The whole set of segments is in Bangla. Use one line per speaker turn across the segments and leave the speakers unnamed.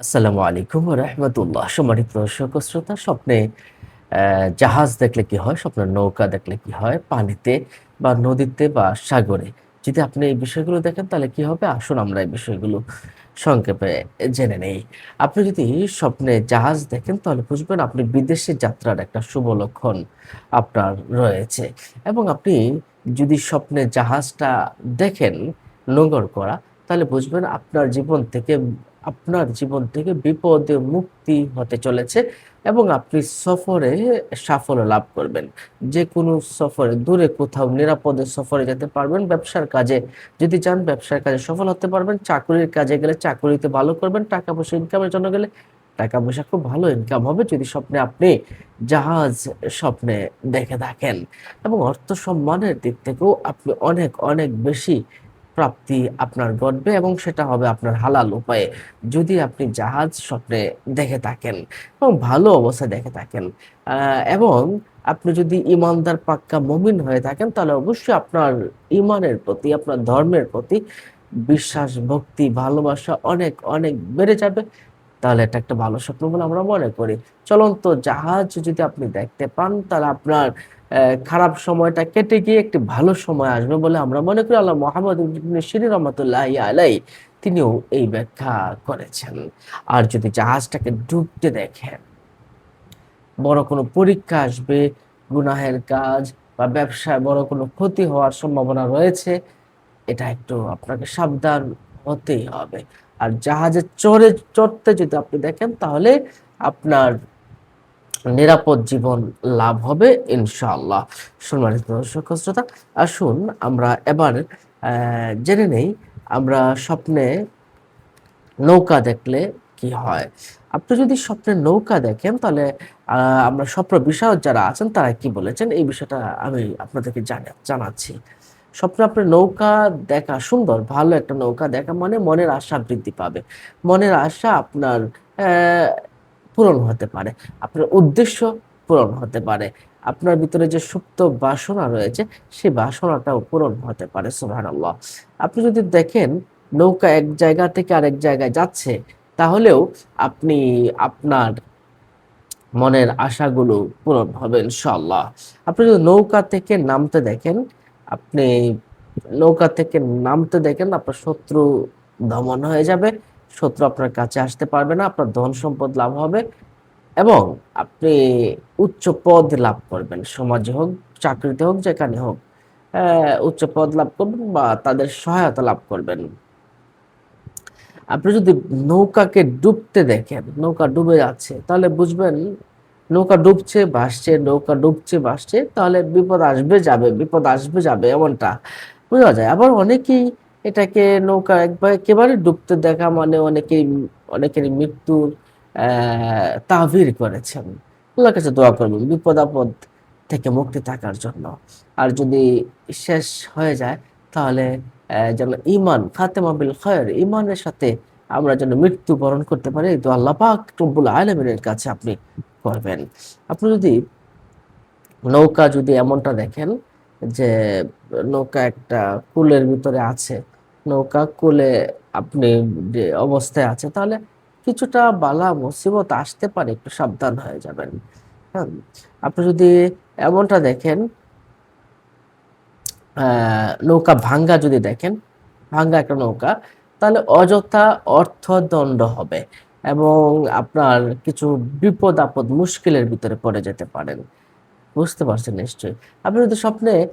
আসসালামু আলাইকুম ওয়া রাহমাতুল্লাহ। সম্মানিত দর্শক ও শ্রোতা, স্বপ্নে জাহাজ দেখলে কি হয়? স্বপ্নে নৌকা দেখলে কি হয়? পানিতে বা নদীতে বা সাগরে। যদি আপনি এই বিষয়গুলো দেখেন তাহলে কি হবে? আসুন আমরা এই বিষয়গুলো সংক্ষেপে জেনে নেই। আপনি যদি স্বপ্নে জাহাজ দেখেন তাহলে বুঝবেন আপনি বিদেশে যাত্রার একটা শুভ লক্ষণ আপনার রয়েছে। এবং আপনি যদি স্বপ্নে জাহাজটা দেখেন নোঙর করা, তাহলে বুঝবেন আপনার জীবন থেকে বিপদে মুক্তি হতে চলেছে এবং আপনি সফরে সাফল্য লাভ করবেন। যেকোনো সফরে দূরে কোথাও নিরাপদে সফরে যেতে পারবেন। ব্যবসার কাজে যদি যান ব্যবসার কাজে সফল হতে পারবেন। চাকুরির কাজে গেলে চাকুরিতে ভালো করবেন। টাকা-পয়সা ইনকামের জন্য গেলে টাকা-পয়সা খুব ভালো ইনকাম হবে যদি স্বপ্নে আপনি জাহাজ স্বপ্নে দেখে থাকেন। এবং অর্থ সম্মানের দিক থেকেও আপনি অনেক, অনেক বেশি প্রাপ্তি আপনার ঘটবে এবং সেটা হবে আপনার হালাল উপায়ে। যদি আপনি জাহাজ স্বপ্নে দেখে থাকেন এবং ভালো অবস্থায় দেখে থাকেন এবং আপনি যদি ইমানদার পাক্কা মুমিন হয়ে থাকেন তাহলে অবশ্যই আপনার ইমানের প্রতি, আপনার ধর্মের প্রতি বিশ্বাস, ভক্তি, ভালোবাসা অনেক, অনেক বেড়ে যাবে। তাহলে এটা একটা ভালো স্বপ্ন বলে আমরা মনে করি। চলন্ত জাহাজ যদি আপনি দেখতে পান তাহলে আপনার খারাপ সময়টা কেটে গিয়ে একটি ভালো সময় আসবে বলে আমরা মনে করি। আল্লাহ মুহাম্মদ ইবনে সিরিন রাহমাতুল্লাহি আলাইহি তিনিও এই ব্যাখ্যা করেছেন। আর যদি জাহাজটাকে ডুবতে দেখেন, বড় কোনো পরীক্ষা আসবে, গুনাহের কাজ বা ব্যবসায় বড় কোনো ক্ষতি হওয়ার সম্ভাবনা রয়েছে, এটা একটু আপনাকে সাবধান হতেই হবে। আর জাহাজে চড়তে যদি আপনি দেখেন তাহলে আপনার নিরাপদ জীবন লাভ হবে ইনশাআল্লাহ। সম্মানিত দর্শক ও শ্রোতা, আসুন আমরা এবার জেনে নেই আমরা স্বপ্নে নৌকা দেখলে কি হয়? আপনি যদি স্বপ্নে নৌকা দেখেন তাহলে আ আমরা স্বপ্ন বিশারদ যারা আছেন তারা কি বলেছেন এই বিষয়টা আমি আপনাদেরকে জানাচ্ছি। স্বপ্নে আপনার নৌকা দেখা সুন্দর, ভালো একটা নৌকা দেখা মানে মনের আশা বৃদ্ধি পাবে। মনের আশা আপনার অ্যা পূরণ হতে পারে। আপনার উদ্দেশ্য পূরণ হতে পারে। আপনার ভিতরে যে সুপ্ত বাসনা রয়েছে, সেই বাসনাটাও পূরণ হতে পারে। সুবহানাল্লাহ। আপনি যদি দেখেন নৌকা এক জায়গা থেকে আরেক জায়গায় যাচ্ছে, তাহলেও আপনি আপনার মনের আশাগুলো পূরণ হবে ইনশাআল্লাহ। আপনি যদি নৌকা থেকে নামতে দেখেন, আপনি নৌকা থেকে নামতে দেখেন আপনার শত্রু দমন হয়ে যাবে। শত্রু আপনার কাছে আসতে পারবে না। আপনার ধন সম্পদ লাভ হবে এবং আপনি উচ্চ পদ লাভ করবেন। সমাজে হোক, চাকরিতে হোক, যেখানে হোক। উচ্চ পদ লাভ করবেন বা তাদের সহায়তা লাভ করবেন। আপনি যদি নৌকাকে ডুবতে দেখেন, নৌকা ডুবে যাচ্ছে, তাহলে বুঝবেন নৌকা ডুবছে, ভাসছে, নৌকা ডুবছে, ভাসছে, তাহলে বিপদ আসবে যাবে, বিপদ আসবে যাবে এমনটা বোঝা যায়। আবার অনেকেই এটাকে নৌকা একবার একেবারে ডুবতে দেখা মানে অনেকেরই মৃত্যুর তাহবির করেছেন। আল্লাহর কাছে দোয়া করবেন বিপদ-আপদ থেকে মুক্তি থাকার জন্য। আর যদি শেষ হয়ে যায় তাহলে যেন ঈমান খাতেমা বিল খায়র, ঈমানের সাথে আমরা যেন মৃত্যুবরণ করতে পারি এই দোয়া আল্লাহ পাক রব্বুল আলামিনের কাছে আপনি করবেন। আপনি যদি নৌকা যদি এমনটা দেখেন যে নৌকা একটা কূলের ভিতরে আছে, নৌকা কূলে আপনি যে অবস্থায় আছে তাহলে কিছুটা বালা মুসিবত আসতে পারে, একটু সাবধান হয়ে যাবেন। হ্যাঁ? আপনি যদি এমনটা দেখেন আ নৌকা ভাঙ্গা যদি দেখেন, ভাঙ্গা একটা নৌকা, তাহলে অযথা অর্থদণ্ড হবে এবং আপনার কিছু বিপদ-আপদ মুশকিলের ভিতরে পড়ে যেতে পারেন। বুঝতে পারছেন নিশ্চয়ই। আপনি যদি স্বপ্নে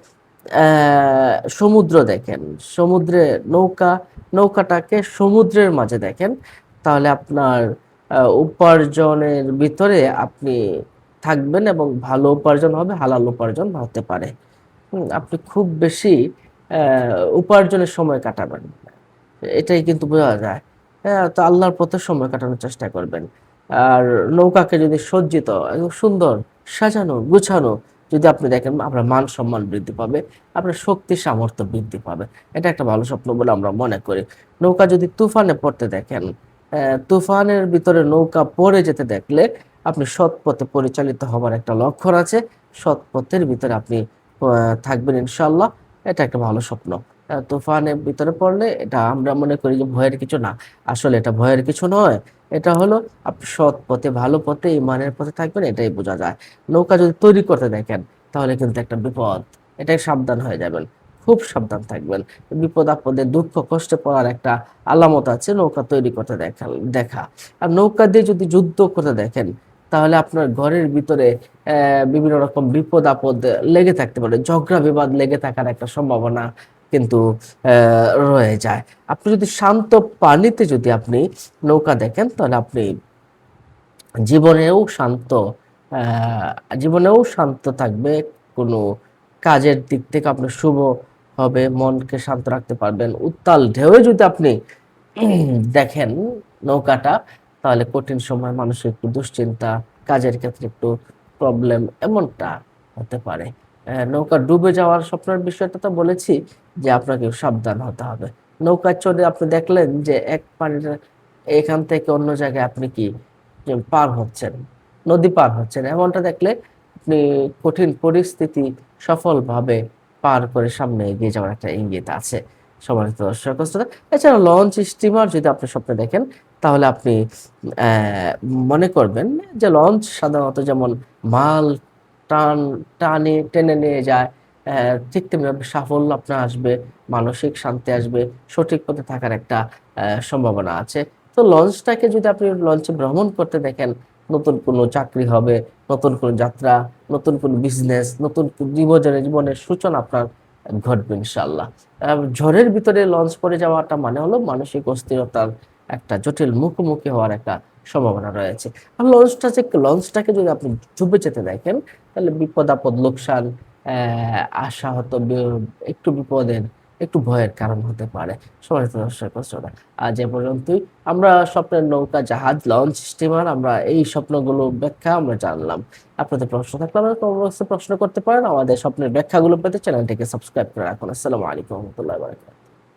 অ্যা সমুদ্র দেখেন, সমুদ্রে নৌকাটাকে সমুদ্রের মাঝে দেখেন, তাহলে আপনার উপার্জনের ভিতরে আপনি থাকবেন এবং ভালো উপার্জন হবে, হালাল উপার্জন হতে পারে। আপনি খুব বেশি অ্যা উপার্জনের সময় কাটাবেন না। এটাই কিন্তু বোঝা যায়। হ্যাঁ? তো আল্লাহর পথে সময় কাটানোর চেষ্টা করবেন। আর নৌকাকে যদি সজ্জিত একদম সুন্দর সাজানো, গুছানো যদি আপনি দেখেন আপনার মান-সম্মান বৃদ্ধি পাবে, আপনার শক্তি সামর্থ্য বৃদ্ধি পাবে। এটা একটা ভালো স্বপ্ন বলে আমরা মনে করি। নৌকা যদি তুফানে পড়তে দেখেন, তুফানের ভিতরে নৌকা পড়ে যেতে দেখলে আপনি সৎ পথে পরিচালিত হবার একটা লক্ষণ আছে। সৎ পথের ভিতরে আপনি থাকবেন ইনশাআল্লাহ। এটা একটা ভালো স্বপ্ন। তুফানের ভিতরে পড়লে এটা আমরা মনে করি যে ভয়ের কিছু না। আসলে এটা ভয়ের কিছু নয়। এটা হলো আপনি সৎ পথে, ভালো পথে, ইমানের পথে থাকবেন, এটাই বোঝা যায়। নৌকা যদি তৈরি করতে দেখেন তাহলে কিন্তু একটা বিপদ, এটাই সাবধান হয়ে যাবেন, খুব সাবধান থাকবেন। বিপদ আপদে দুঃখ কষ্টে পড়ার একটা আলামত আছে নৌকা তৈরি করতে দেখা। আর নৌকা দিয়ে যদি যুদ্ধ করতে দেখেন তাহলে আপনার ঘরের ভিতরে বিভিন্ন রকম বিপদ আপদ লেগে থাকতে পারে, ঝগড়া বিবাদ লেগে থাকার একটা সম্ভাবনা কিন্তু রয়ে যায়। আপনি যদি শান্ত পানিতে যদি আপনি নৌকা দেখেন তাহলে আপনি জীবনেও শান্ত, জীবনেও শান্ত থাকবে, কোনো কাজের দিক থেকে আপনার শুভ হবে, মনকে শান্ত রাখতে পারবেন। উত্তাল ঢেউয়ে যদি আপনি দেখেন নৌকাটা, তাহলে কঠিন সময় মানুষের একটু দুশ্চিন্তা, কাজের ক্ষেত্রে একটু প্রবলেম এমনটা হতে পারে। নৌকা ডুবে যাওয়ার স্বপ্নের বিষয়টা তো বলেছি যে আপনাকে সাবধান হতে হবে। নৌকায় চড়ে আপনি দেখলেন যে এক পানির এখান থেকে অন্য জায়গায় আপনি কি যে পার হচ্ছেন, নদী পার হচ্ছেন, এমনটা দেখলে আপনি কঠিন পরিস্থিতি সফলভাবে পার করে সামনে এগিয়ে যাওয়ার একটা ইঙ্গিত আছে। সম্মানিত দর্শক শ্রোতা, এছাড়া লঞ্চ, স্টিমার যদি আপনি স্বপ্নে দেখেন তাহলে আপনি মনে করবেন যে লঞ্চ সাধারণত যেমন মাল টান টানে টেনে নিয়ে যায়, ঠিক তেমনি সাফল্য আপনার আসবে, মানসিক শান্তি আসবে, সঠিক পথে থাকার একটা সম্ভাবনা আছে। তো লঞ্চটাকে যদি আপনি লঞ্চে ভ্রমণ করতে দেখেন, নতুন কোনো চাকরি হবে, নতুন কোনো যাত্রা, নতুন কোনো বিজনেস, নতুন জীবনের সূচনা আপনার ঘটবে ইনশাআল্লাহ। ঝড়ের ভিতরে লঞ্চ পড়ে যাওয়াটা মানে হলো মানসিক অস্থিরতার একটা জটিল মুখোমুখি হওয়ার একটা সম্ভাবনা রয়েছে। আর লঞ্চটাকে যদি আপনি ডুবে যেতে দেখেন তাহলে বিপদ-আপদ, লোকসান, আশাহত, একটু বিপদের, একটু ভয়ের কারণ হতে পারে। সম্মানিত দর্শক শ্রোতা, আজ এ পর্যন্তই। আমরা স্বপ্নের নৌকা, জাহাজ, লঞ্চ, স্টিমার, আমরা এই স্বপ্নগুলো ব্যাখ্যা আমরা জানলাম। আপনাদের প্রশ্ন থাকলে আমাদের কমেন্ট বক্সে প্রশ্ন করতে পারেন। আমাদের স্বপ্নের ব্যাখ্যাগুলো পেতে চ্যানেলটিকে সাবস্ক্রাইব করে রাখুন। আসসালামু আলাইকুম ওয়া রাহমাতুল্লাহি ওয়া বারাকাতুহু।